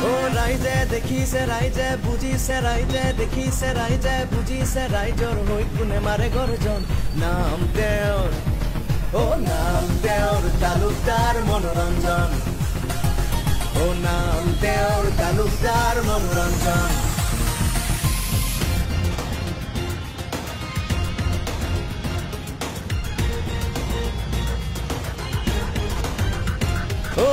ও ৰাইজে দেখিছে ৰাইজে বুজিছে ৰাইজে দেখিছে ৰাইজে বুজিছে ৰাইজৰ হৈ কোনে মাৰে গৰ্জন নাম তেওঁৰ ও নাম তেওঁৰ তালুকদাৰ মনোৰঞ্জন ও নাম তেওঁৰ তালুকদাৰ মনোৰঞ্জন ও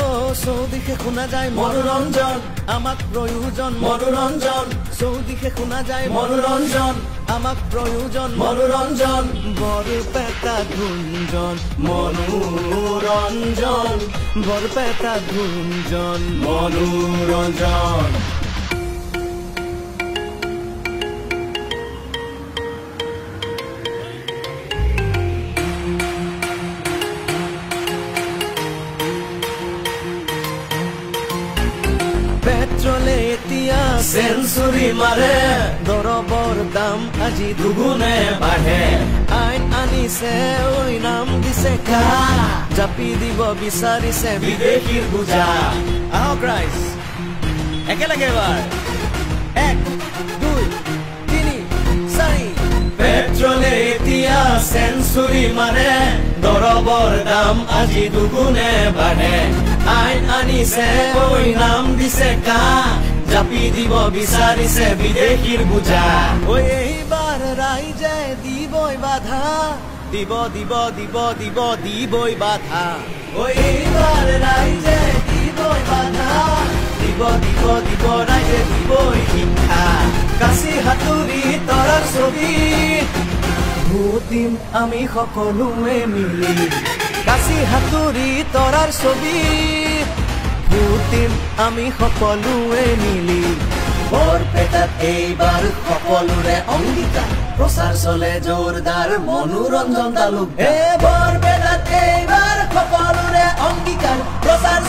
চৌদিশে শুনা যায় মনোৰঞ্জন আমাক প্ৰয়োজন মনোৰঞ্জন চৌদিশে শুনা যায় মনোৰঞ্জন আমাক প্ৰয়োজন মনোৰঞ্জন বৰপেটা গুঞ্জন মনোৰঞ্জন বৰপেটা গুঞ্জন মনোৰঞ্জন পেট্ৰলে এতিয়া সেঞ্চুৰি মাৰে দৰবৰ দাম আজি দুগুণে বাঢ়ে আইন আনিছে ঐ নাম দিছে কা জাপি দিব বিচাৰিছে বিদেশীৰ বুজা আহক ৰাইজ একেলগে এবাৰ 1 2 3 4 পেট্ৰলে এতিয়া সেঞ্চুৰি মাৰে দৰবৰ দাম আজি দুগুণে বাঢ়ে আইন আনিছে ঐ নাম দিছে কা জাপি দিব বিচাৰিছে বিদেশীৰ বুজা ঐ এইবাৰ ৰাইজে দিবই বাধা দিব দিব দিব দিব দিবই বাধা ঐ এইবাৰ ৰাইজে দিবই বাধা দিব দিব দিব ৰাইজে দিবই শিক্ষা কাশী হাতুৰি তৰাৰ ছবি ভোট দিম আমি সকলোৱে মিলি কাশী হাতুৰি তৰাৰ ছবি ভোট দিম আমি সকলোৱে মিলি বৰপেটাত এইবাৰ সকলোৰে অংগীকাৰ প্ৰচাৰ চলে জোৰদাৰ মনোৰঞ্জন তালুকদাৰ বৰপেটাত এইবাৰ সকলোৰে অংগীকাৰ প্ৰচাৰ